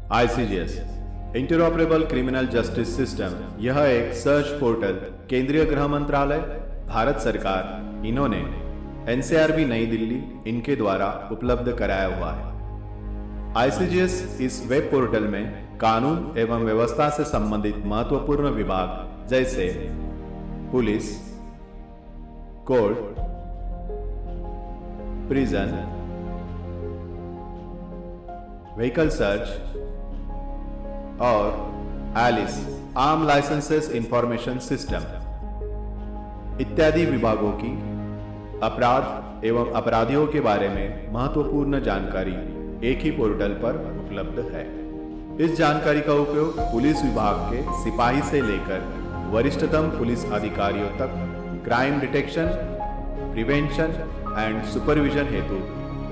ICJS interoperable criminal justice system, यह एक search portal केंद्रीय गृह मंत्रालय, भारत सरकार, इन्होंने NCRB नई दिल्ली इनके द्वारा उपलब्ध कराया हुआ है। ICJS इस वेब पोर्टल में कानून एवं व्यवस्था से संबंधित महत्वपूर्ण विभाग जैसे police, court, prison, vehicle search और एलिस आर्म लाइसेंसेस इंफॉर्मेशन सिस्टम इत्यादि विभागों की अपराध एवं अपराधियों के बारे में महत्वपूर्ण जानकारी एक ही पोर्टल पर उपलब्ध है। इस जानकारी का उपयोग पुलिस विभाग के सिपाही से लेकर वरिष्ठतम पुलिस अधिकारियों तक crime detection, prevention and supervision हेतु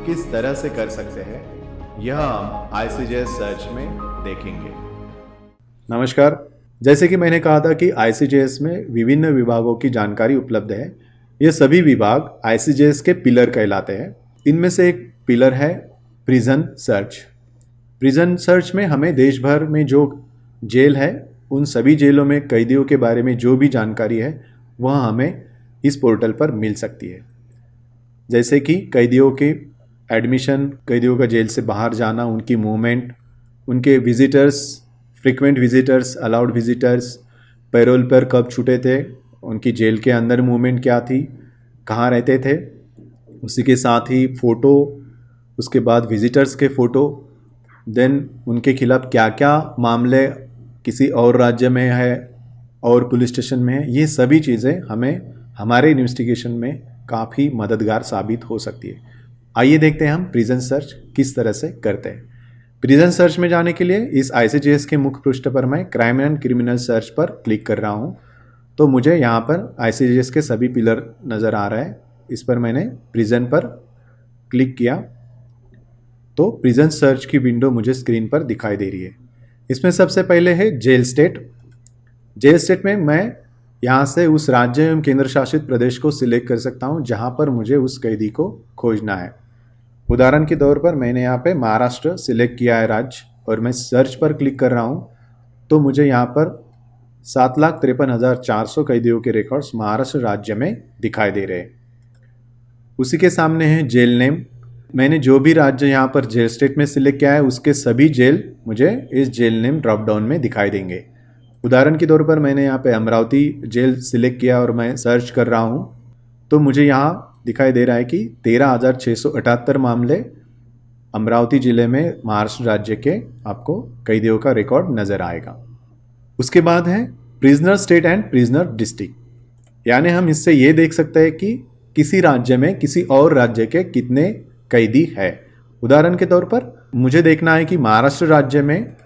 किस तरह से कर सकते हैं, यह हम ICJS सर्च में देखेंगे। नमस्कार, जैसे कि मैंने कहा था कि ICJS में विभिन्न विभागों की जानकारी उपलब्ध है। ये सभी विभाग ICJS के पिलर कहलाते हैं। इनमें से एक पिलर है प्रिजन सर्च। प्रिजन सर्च में हमें देश भर में जो जेल है उन सभी जेलों में कैदियों के बारे में जो भी जानकारी है वह हमें इस पोर्टल पर मिल सकती है। जैसे कि कैदियों के एडमिशन, कैदियों का जेल से बाहर जाना, उनकी मूवमेंट, उनके visitors, frequent visitors, allowed visitors, parole पर कब छूटे थे, उनकी जेल के अंदर मूवमेंट क्या थी, कहाँ रहते थे, उसी के साथ ही फ़ोटो, उसके बाद विजिटर्स के फ़ोटो, देन उनके खिलाफ़ क्या क्या मामले किसी और राज्य में है और पुलिस स्टेशन में है, ये सभी चीज़ें हमें हमारे इन्वेस्टिगेशन में काफ़ी मददगार साबित हो सकती है। आइए देखते हैं हम प्रिजन सर्च किस तरह से करते हैं। प्रिजन सर्च में जाने के लिए इस ICJS के मुख्य पृष्ठ पर मैं क्राइम एंड क्रिमिनल सर्च पर क्लिक कर रहा हूँ। तो मुझे यहाँ पर ICJS के सभी पिलर नज़र आ रहा है। इस पर मैंने प्रिजन पर क्लिक किया तो प्रिजन सर्च की विंडो मुझे स्क्रीन पर दिखाई दे रही है। इसमें सबसे पहले है जेल स्टेट। जेल स्टेट में मैं यहाँ से उस राज्य एवं केंद्र शासित प्रदेश को सिलेक्ट कर सकता हूँ जहाँ पर मुझे उस कैदी को खोजना है। उदाहरण के तौर पर मैंने यहाँ पे महाराष्ट्र सिलेक्ट किया है राज्य, और मैं सर्च पर क्लिक कर रहा हूँ तो मुझे यहाँ पर 7,53,400 कैदियों के रिकॉर्ड्स महाराष्ट्र राज्य में दिखाई दे रहे हैं। उसी के सामने है जेल नेम। मैंने जो भी राज्य यहाँ पर जेल स्टेट में सिलेक्ट किया है उसके सभी जेल मुझे इस जेल नेम ड्रॉप डाउन में दिखाई देंगे। उदाहरण के तौर पर मैंने यहाँ पे अमरावती जेल सिलेक्ट किया और मैं सर्च कर रहा हूँ तो मुझे यहाँ दिखाई दे रहा है कि 13,678 मामले अमरावती ज़िले में महाराष्ट्र राज्य के आपको कैदियों का रिकॉर्ड नज़र आएगा। उसके बाद है prisoner state and prisoner district, यानी हम इससे ये देख सकते हैं कि किसी राज्य में किसी और राज्य के कितने कैदी है। उदाहरण के तौर पर मुझे देखना है कि महाराष्ट्र राज्य में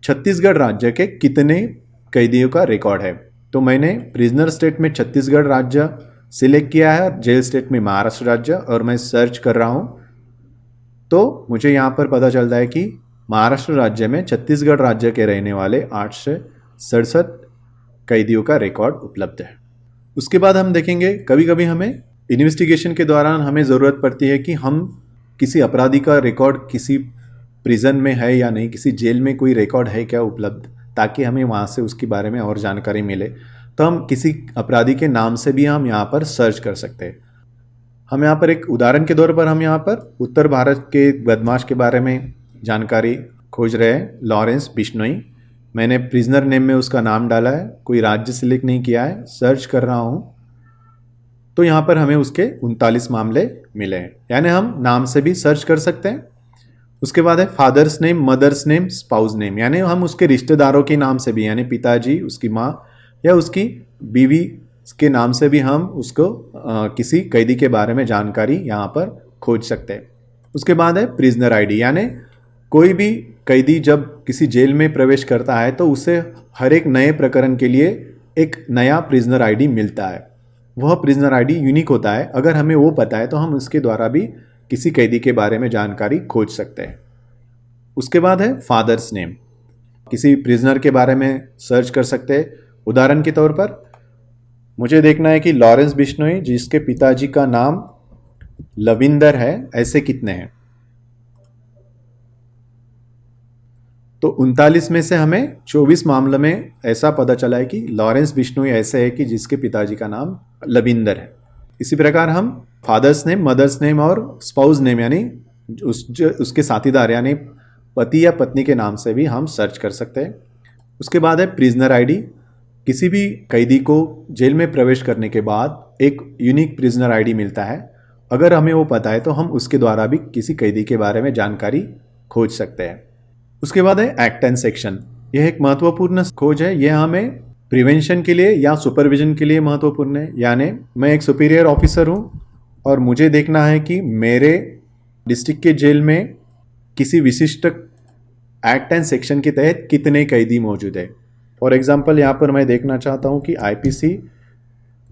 छत्तीसगढ़ राज्य के कितने कैदियों का रिकॉर्ड है। तो मैंने प्रिजनर स्टेट में छत्तीसगढ़ राज्य सिलेक्ट किया है और जेल स्टेट में महाराष्ट्र राज्य, और मैं सर्च कर रहा हूँ तो मुझे यहाँ पर पता चलता है कि महाराष्ट्र राज्य में छत्तीसगढ़ राज्य के रहने वाले 867 कैदियों का रिकॉर्ड उपलब्ध है। उसके बाद हम देखेंगे कभी कभी हमें इन्वेस्टिगेशन के दौरान हमें ज़रूरत पड़ती है कि हम किसी अपराधी का रिकॉर्ड किसी प्रिजन में है या नहीं, किसी जेल में कोई रिकॉर्ड है क्या उपलब्ध, ताकि हमें वहाँ से उसके बारे में और जानकारी मिले। तो हम किसी अपराधी के नाम से भी हम यहाँ पर सर्च कर सकते हैं। हम यहाँ पर एक उदाहरण के तौर पर हम यहाँ पर उत्तर भारत के बदमाश के बारे में जानकारी खोज रहे हैं, लॉरेंस बिश्नोई। मैंने प्रिजनर नेम में उसका नाम डाला है, कोई राज्य सिलेक्ट नहीं किया है, सर्च कर रहा हूँ तो यहाँ पर हमें उसके 39 मामले मिले हैं, यानी हम नाम से भी सर्च कर सकते हैं। उसके बाद है father's name, mother's name, spouse name, यानी हम उसके रिश्तेदारों के नाम से भी, यानी पिताजी, उसकी माँ या उसकी बीवी के नाम से भी हम उसको किसी कैदी के बारे में जानकारी यहाँ पर खोज सकते हैं। उसके बाद है प्रिजनर आईडी, यानी कोई भी कैदी जब किसी जेल में प्रवेश करता है तो उसे हर एक नए प्रकरण के लिए एक नया प्रिजनर आईडी मिलता है। वह प्रिजनर आईडी यूनिक होता है, अगर हमें वो पता है तो हम उसके द्वारा भी किसी कैदी के बारे में जानकारी खोज सकते हैं। उसके बाद है फादर्स नेम, किसी प्रिजनर के बारे में सर्च कर सकते हैं। उदाहरण के तौर पर मुझे देखना है कि लॉरेंस बिश्नोई जिसके पिताजी का नाम लविंदर है, ऐसे कितने हैं। तो 39 में से हमें 24 मामले में ऐसा पता चला है कि लॉरेंस बिश्नोई ऐसे है कि जिसके पिताजी का नाम लविंदर है। इसी प्रकार हम फादर्स नेम, मदर्स नेम और स्पाउस नेम यानी उसके साथीदार यानी पति या पत्नी के नाम से भी हम सर्च कर सकते हैं। उसके बाद है प्रिजनर आईडी। किसी भी कैदी को जेल में प्रवेश करने के बाद एक यूनिक प्रिजनर आईडी मिलता है। अगर हमें वो पता है तो हम उसके द्वारा भी किसी कैदी के बारे में जानकारी खोज सकते हैं। उसके बाद है एक्ट एंड सेक्शन। यह एक महत्वपूर्ण खोज है। यह हमें प्रिवेंशन के लिए या सुपरविजन के लिए महत्वपूर्ण है। यानी मैं एक सुपीरियर ऑफिसर हूँ और मुझे देखना है कि मेरे डिस्ट्रिक्ट के जेल में किसी विशिष्ट एक्ट एंड सेक्शन के तहत कितने कैदी मौजूद है। फॉर एग्जांपल यहाँ पर मैं देखना चाहता हूँ कि आईपीसी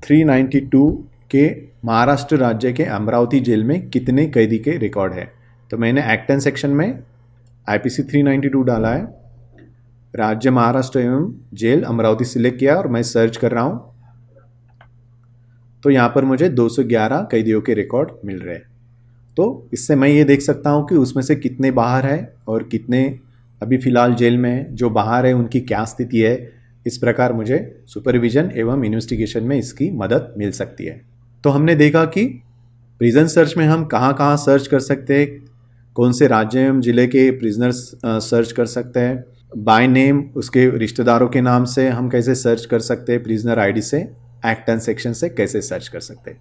392 के महाराष्ट्र राज्य के अमरावती जेल में कितने कैदी के रिकॉर्ड है। तो मैंने एक्ट एंड सेक्शन में आईपीसी 392 डाला है, राज्य महाराष्ट्र एवं जेल अमरावती सिलेक्ट किया और मैं सर्च कर रहा हूँ। तो यहाँ पर मुझे 211 कैदियों के रिकॉर्ड मिल रहे हैं। तो इससे मैं ये देख सकता हूँ कि उसमें से कितने बाहर है और कितने अभी फ़िलहाल जेल में है। जो बाहर है उनकी क्या स्थिति है। इस प्रकार मुझे सुपरविजन एवं इन्वेस्टिगेशन में इसकी मदद मिल सकती है। तो हमने देखा कि प्रिजन सर्च में हम कहाँ कहाँ सर्च कर सकते हैं, कौन से राज्य एवं ज़िले के प्रिजनर्स सर्च कर सकते हैं, बाय नेम उसके रिश्तेदारों के नाम से हम कैसे सर्च कर सकते हैं, प्रिजनर आईडी से, एक्ट एंड सेक्शन से कैसे सर्च कर सकते हैं।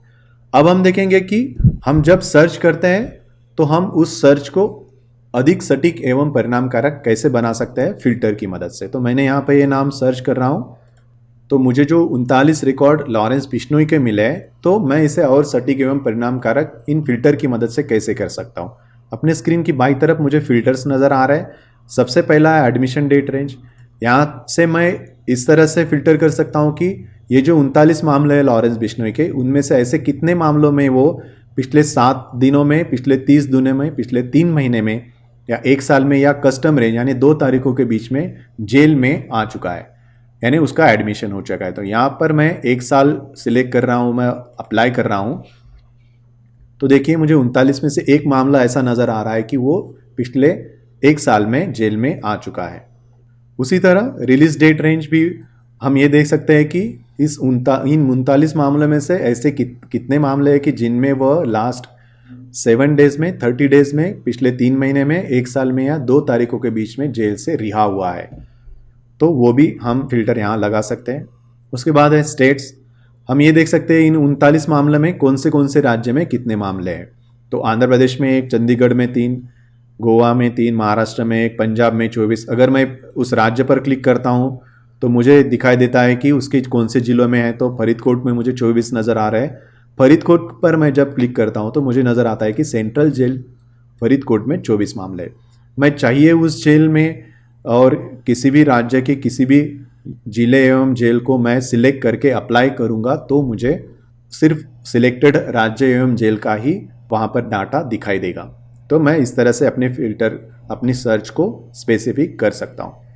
अब हम देखेंगे कि हम जब सर्च करते हैं तो हम उस सर्च को अधिक सटीक एवं परिणामकारक कैसे बना सकते हैं फिल्टर की मदद से। तो मैंने यहाँ पे ये नाम सर्च कर रहा हूँ तो मुझे जो 39 रिकॉर्ड लॉरेंस बिश्नोई के मिले हैं, तो मैं इसे और सटीक एवं परिणामकारक इन फिल्टर की मदद से कैसे कर सकता हूँ। अपने स्क्रीन की बाईं तरफ मुझे फिल्टर्स नज़र आ रहे हैं। सबसे पहला है एडमिशन डेट रेंज। यहाँ से मैं इस तरह से फिल्टर कर सकता हूँ कि ये जो 39 मामले हैं लॉरेंस बिश्नोई के, उनमें से ऐसे कितने मामलों में वो पिछले 7 दिनों में, पिछले 30 दिनों में, पिछले 3 महीने में या 1 साल में या कस्टम रेंज यानी 2 तारीखों के बीच में जेल में आ चुका है, यानी उसका एडमिशन हो चुका है। तो यहाँ पर मैं 1 साल सिलेक्ट कर रहा हूँ, मैं अप्लाई कर रहा हूँ। तो देखिए मुझे 39 में से एक मामला ऐसा नज़र आ रहा है कि वो पिछले 1 साल में जेल में आ चुका है। उसी तरह रिलीज डेट रेंज भी हम ये देख सकते हैं कि इन 39 मामलों में से ऐसे कितने मामले हैं कि जिनमें वह लास्ट 7 डेज में, 30 डेज में, पिछले 3 महीने में, 1 साल में या 2 तारीखों के बीच में जेल से रिहा हुआ है। तो वो भी हम फिल्टर यहाँ लगा सकते हैं। उसके बाद है स्टेट्स। हम ये देख सकते हैं इन 39 मामले में कौन से राज्य में कितने मामले हैं। तो आंध्र प्रदेश में 1, चंडीगढ़ में 3, गोवा में 3, महाराष्ट्र में 1, पंजाब में 24। अगर मैं उस राज्य पर क्लिक करता हूँ तो मुझे दिखाई देता है कि उसके कौन से जिलों में है। तो फरीदकोट में मुझे 24 नज़र आ रहा है। फरीदकोट पर मैं जब क्लिक करता हूँ तो मुझे नज़र आता है कि सेंट्रल जेल फरीदकोट में 24 मामले। मैं चाहिए उस जेल में और किसी भी राज्य के किसी भी जिले एवं जेल को मैं सिलेक्ट करके अप्लाई करूँगा तो मुझे सिर्फ सिलेक्टेड राज्य एवं जेल का ही वहाँ पर डाटा दिखाई देगा। तो मैं इस तरह से अपने फिल्टर, अपनी सर्च को स्पेसिफिक कर सकता हूँ।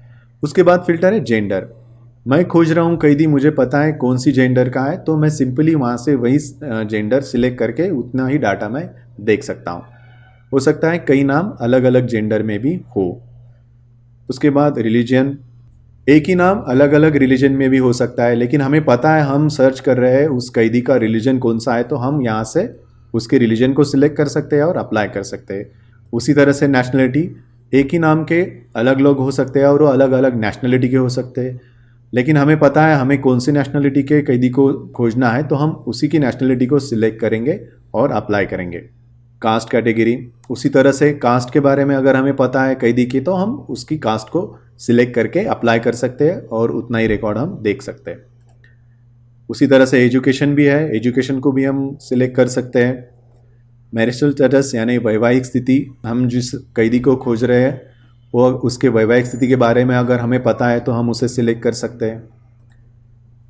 उसके बाद फिल्टर है जेंडर। मैं खोज रहा हूँ कैदी, मुझे पता है कौन सी जेंडर का है, तो मैं सिंपली वहाँ से वही जेंडर सिलेक्ट करके उतना ही डाटा मैं देख सकता हूँ। हो सकता है कई नाम अलग अलग जेंडर में भी हो। उसके बाद रिलीजन। एक ही नाम अलग अलग रिलीजन में भी हो सकता है, लेकिन हमें पता है हम सर्च कर रहे हैं उस कैदी का रिलीजन कौन सा है, तो हम यहाँ से उसके रिलीजन को सिलेक्ट कर सकते हैं और अप्लाई कर सकते हैं। उसी तरह से नेशनलिटी। एक ही नाम के अलग लोग हो सकते हैं और वो अलग अलग नेशनलिटी के हो सकते हैं, लेकिन हमें पता है हमें कौन सी नेशनलिटी के कैदी को खोजना है, तो हम उसी की नेशनलिटी को सिलेक्ट करेंगे और अप्लाई करेंगे। Caste category. उसी तरह से कास्ट के बारे में अगर हमें पता है कैदी की, तो हम उसकी कास्ट को सिलेक्ट करके अप्लाई कर सकते हैं और उतना ही रिकॉर्ड हम देख सकते हैं। उसी तरह से एजुकेशन भी है, एजुकेशन को भी हम सिलेक्ट कर सकते हैं। मैरिटल स्टेटस यानी वैवाहिक स्थिति। हम जिस कैदी को खोज रहे हैं वो उसके वैवाहिक स्थिति के बारे में अगर हमें पता है तो हम उसे सिलेक्ट कर सकते हैं।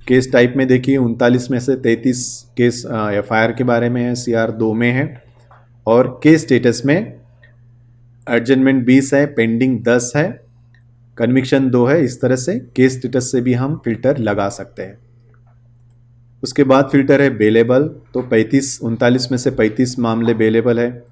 केस टाइप में देखिए 39 में से 33 केस FIR के बारे में है, CR 2 में है, और केस स्टेटस में एडजमेंट 20 है, पेंडिंग 10 है, कन्विक्शन 2 है। इस तरह से केस स्टेटस से भी हम फिल्टर लगा सकते हैं। उसके बाद फिल्टर है बेलेबल। तो 39 में से 35 मामले बेलेबल है।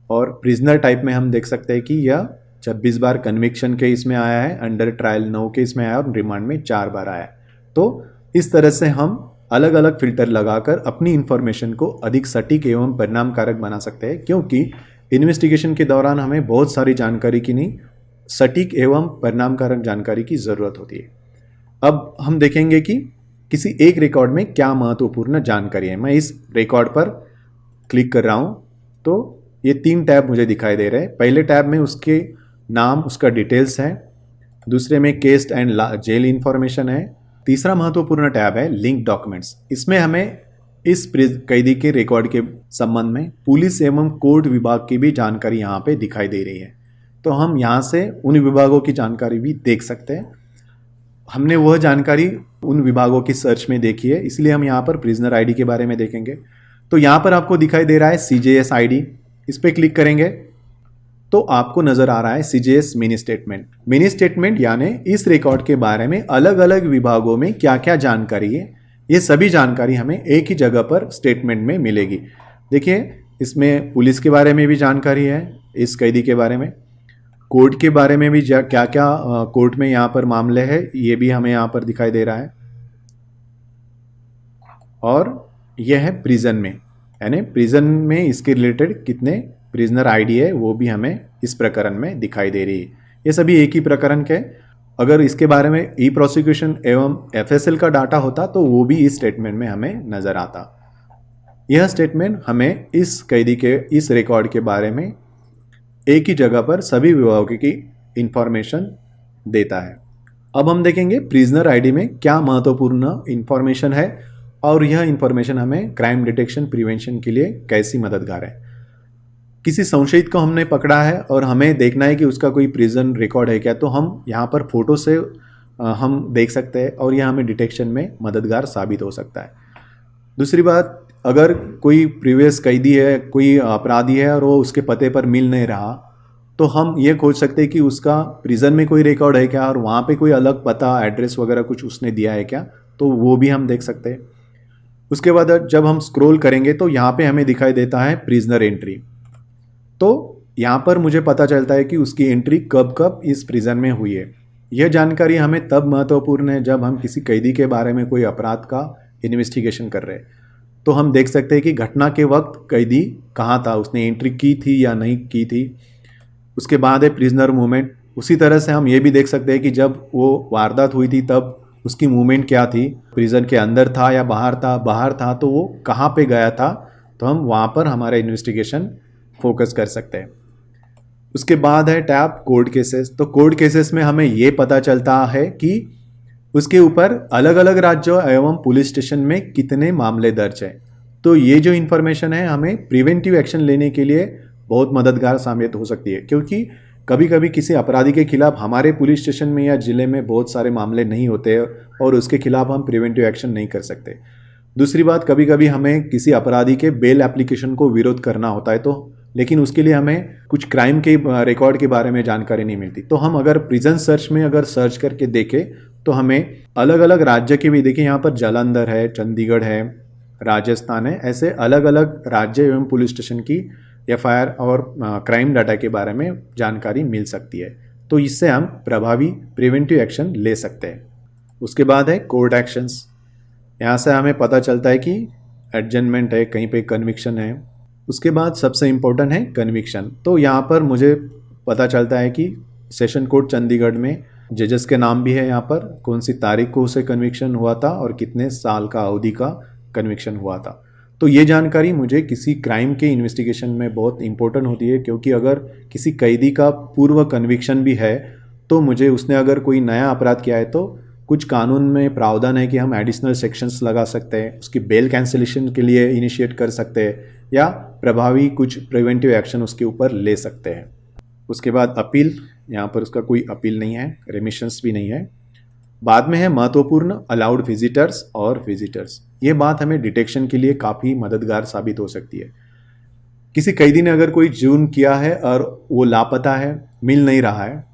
और प्रिजनर टाइप में हम देख सकते हैं कि यह 26 बार कन्विक्शन केस में आया है, अंडर ट्रायल 9 केस में आया और रिमांड में 4 बार आया है। तो इस तरह से हम अलग अलग फिल्टर लगाकर अपनी इंफॉर्मेशन को अधिक सटीक एवं परिणामकारक बना सकते हैं, क्योंकि इन्वेस्टिगेशन के दौरान हमें बहुत सारी जानकारी की नहीं, सटीक एवं परिणामकारक जानकारी की ज़रूरत होती है। अब हम देखेंगे कि किसी एक रिकॉर्ड में क्या महत्वपूर्ण जानकारी है। मैं इस रिकॉर्ड पर क्लिक कर रहा हूँ तो ये 3 टैब मुझे दिखाई दे रहे हैं। पहले टैब में उसके नाम, उसका डिटेल्स है, दूसरे में केस एंड जेल इंफॉर्मेशन है, तीसरा महत्वपूर्ण टैब है लिंक डॉक्यूमेंट्स। इसमें हमें इस कैदी के रिकॉर्ड के संबंध में पुलिस एवं कोर्ट विभाग की भी जानकारी यहाँ पे दिखाई दे रही है। तो हम यहाँ से उन विभागों की जानकारी भी देख सकते हैं। हमने वह जानकारी उन विभागों की सर्च में देखी है, इसलिए हम यहाँ पर प्रिजनर आईडी के बारे में देखेंगे। तो यहाँ पर आपको दिखाई दे रहा है CJS ID, इस पर क्लिक करेंगे तो आपको नजर आ रहा है CJS mini statement. Mini statement यानी इस रिकॉर्ड के बारे में अलग अलग विभागों में क्या क्या जानकारी है, ये सभी जानकारी हमें एक ही जगह पर स्टेटमेंट में मिलेगी। देखिए, इसमें पुलिस के बारे में भी जानकारी है, इस कैदी के बारे में, कोर्ट के बारे में भी क्या क्या कोर्ट में यहाँ पर मामले हैं ये भी हमें यहाँ पर दिखाई दे रहा है, और यह है प्रिजन में, यानी प्रिजन में इसके रिलेटेड कितने प्रिजनर आईडी है वो भी हमें इस प्रकरण में दिखाई दे रही है। ये सभी एक ही प्रकरण के, अगर इसके बारे में ई प्रोसिक्यूशन एवं FSL का डाटा होता तो वो भी इस स्टेटमेंट में हमें नजर आता। यह स्टेटमेंट हमें इस कैदी के इस रिकॉर्ड के बारे में एक ही जगह पर सभी विभागों की इंफॉर्मेशन देता है। अब हम देखेंगे प्रिजनर आईडी में क्या महत्वपूर्ण इंफॉर्मेशन है और यह इंफॉर्मेशन हमें क्राइम डिटेक्शन प्रिवेंशन के लिए कैसी मददगार है। किसी संशयित को हमने पकड़ा है और हमें देखना है कि उसका कोई प्रिजन रिकॉर्ड है क्या, तो हम यहाँ पर फोटो से हम देख सकते हैं और यह हमें डिटेक्शन में मददगार साबित हो सकता है। दूसरी बात, अगर कोई प्रीवियस कैदी है, कोई अपराधी है और वो उसके पते पर मिल नहीं रहा, तो हम ये खोज सकते हैं कि उसका प्रिजन में कोई रिकॉर्ड है क्या और वहाँ पे कोई अलग पता, एड्रेस वगैरह कुछ उसने दिया है क्या, तो वो भी हम देख सकते हैं। उसके बाद जब हम स्क्रॉल करेंगे तो यहाँ पे हमें दिखाई देता है प्रिजनर एंट्री। तो यहाँ पर मुझे पता चलता है कि उसकी एंट्री कब कब इस प्रिजन में हुई है। यह जानकारी हमें तब महत्वपूर्ण है जब हम किसी कैदी के बारे में कोई अपराध का इन्वेस्टिगेशन कर रहे हैं। तो हम देख सकते हैं कि घटना के वक्त कैदी कहाँ था, उसने एंट्री की थी या नहीं की थी। उसके बाद है प्रिजनर मूवमेंट। उसी तरह से हम ये भी देख सकते हैं कि जब वो वारदात हुई थी तब उसकी मूवमेंट क्या थी, प्रिजन के अंदर था या बाहर था तो वो कहाँ पे गया था, तो हम वहाँ पर हमारा इन्वेस्टिगेशन फोकस कर सकते हैं। उसके बाद है टैब कोर्ट केसेस। तो कोर्ट केसेस में हमें ये पता चलता है कि उसके ऊपर अलग अलग राज्यों एवं पुलिस स्टेशन में कितने मामले दर्ज हैं। तो ये जो इन्फॉर्मेशन है हमें प्रिवेंटिव एक्शन लेने के लिए बहुत मददगार साबित हो सकती है, क्योंकि कभी कभी किसी अपराधी के खिलाफ हमारे पुलिस स्टेशन में या जिले में बहुत सारे मामले नहीं होते और उसके खिलाफ हम प्रिवेंटिव एक्शन नहीं कर सकते। दूसरी बात, कभी कभी हमें किसी अपराधी के बेल एप्लीकेशन को विरोध करना होता है, तो लेकिन उसके लिए हमें कुछ क्राइम के रिकॉर्ड के बारे में जानकारी नहीं मिलती। तो हम अगर प्रिजन सर्च में अगर सर्च करके देखें तो हमें अलग अलग राज्य के भी, देखिए यहाँ पर जालंधर है, चंडीगढ़ है, राजस्थान है, ऐसे अलग अलग राज्य एवं पुलिस स्टेशन की FIR और क्राइम डाटा के बारे में जानकारी मिल सकती है। तो इससे हम प्रभावी प्रिवेंटिव एक्शन ले सकते हैं। उसके बाद है कोर्ट एक्शंस। यहाँ से हमें पता चलता है कि एडजमेंट है, कहीं पे कन्विक्शन है। उसके बाद सबसे इम्पोर्टेंट है कन्विक्शन। तो यहाँ पर मुझे पता चलता है कि सेशन कोर्ट चंडीगढ़ में जजेस के नाम भी है, यहाँ पर कौन सी तारीख को उसे कन्विक्शन हुआ था और कितने साल का अवधि का कन्विक्शन हुआ था। तो ये जानकारी मुझे किसी क्राइम के इन्वेस्टिगेशन में बहुत इंपॉर्टेंट होती है, क्योंकि अगर किसी कैदी का पूर्व कन्विक्शन भी है तो मुझे उसने अगर कोई नया अपराध किया है तो कुछ कानून में प्रावधान है कि हम एडिशनल सेक्शंस लगा सकते हैं, उसकी बेल कैंसिलेशन के लिए इनिशिएट कर सकते हैं या प्रभावी कुछ प्रिवेंटिव एक्शन उसके ऊपर ले सकते हैं। उसके बाद अपील, यहाँ पर उसका कोई अपील नहीं है, रेमिशंस भी नहीं है। बाद में है महत्वपूर्ण अलाउड विजिटर्स और विजिटर्स। ये बात हमें डिटेक्शन के लिए काफ़ी मददगार साबित हो सकती है। किसी कैदी ने अगर कोई जुर्म किया है और वो लापता है, मिल नहीं रहा है,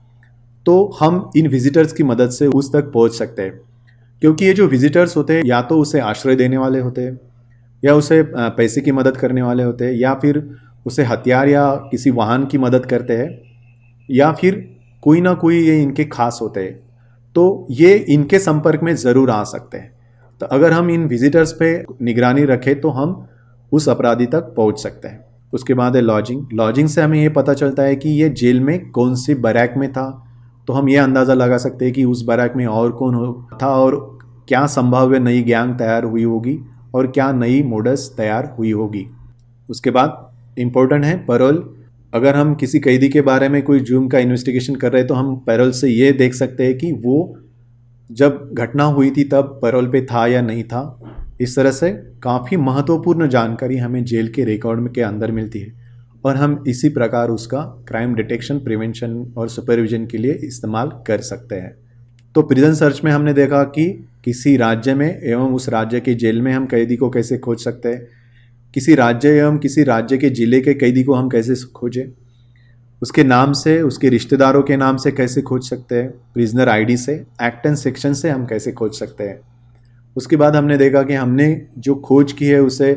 तो हम इन विजिटर्स की मदद से उस तक पहुंच सकते हैं, क्योंकि ये जो विजिटर्स होते हैं या तो उसे आश्रय देने वाले होते हैं या उसे पैसे की मदद करने वाले होते हैं या फिर उसे हथियार या किसी वाहन की मदद करते हैं। या फिर कोई ना कोई ये इनके खास होते हैं, तो ये इनके संपर्क में ज़रूर आ सकते हैं। तो अगर हम इन विजिटर्स पे निगरानी रखें तो हम उस अपराधी तक पहुंच सकते हैं। उसके बाद है लॉजिंग। लॉजिंग से हमें ये पता चलता है कि ये जेल में कौन सी बैरक में था, तो हम ये अंदाज़ा लगा सकते हैं कि उस बैरक में और कौन था और क्या संभाव्य नई गैंग तैयार हुई होगी और क्या नई मोडस तैयार हुई होगी। उसके बाद इम्पोर्टेंट है पैरोल। अगर हम किसी कैदी के बारे में कोई जुर्म का इन्वेस्टिगेशन कर रहे हैं तो हम पैरोल से ये देख सकते हैं कि वो जब घटना हुई थी तब पैरोल पे था या नहीं था। इस तरह से काफ़ी महत्वपूर्ण जानकारी हमें जेल के रिकॉर्ड के अंदर मिलती है और हम इसी प्रकार उसका क्राइम डिटेक्शन, प्रिवेंशन और सुपरविजन के लिए इस्तेमाल कर सकते हैं। तो प्रिजन सर्च में हमने देखा कि किसी राज्य में एवं उस राज्य के जेल में हम कैदी को कैसे खोज सकते हैं, किसी राज्य एवं किसी राज्य के जिले के कैदी को हम कैसे खोजें, उसके नाम से, उसके रिश्तेदारों के नाम से कैसे खोज सकते हैं, प्रिजनर आईडी से, एक्ट एंड सेक्शन से हम कैसे खोज सकते हैं। उसके बाद हमने देखा कि हमने जो खोज की है उसे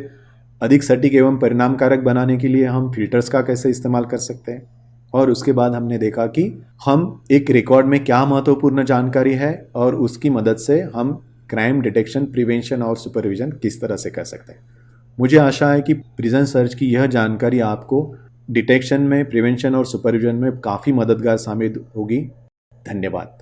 अधिक सटीक एवं परिणामकारक बनाने के लिए हम फिल्टर्स का कैसे इस्तेमाल कर सकते हैं। और उसके बाद हमने देखा कि हम एक रिकॉर्ड में क्या महत्वपूर्ण जानकारी है और उसकी मदद से हम क्राइम डिटेक्शन, प्रिवेंशन और सुपरविजन किस तरह से कर सकते हैं। मुझे आशा है कि प्रिजन सर्च की यह जानकारी आपको डिटेक्शन में, प्रिवेंशन और सुपरविजन में काफ़ी मददगार साबित होगी। धन्यवाद।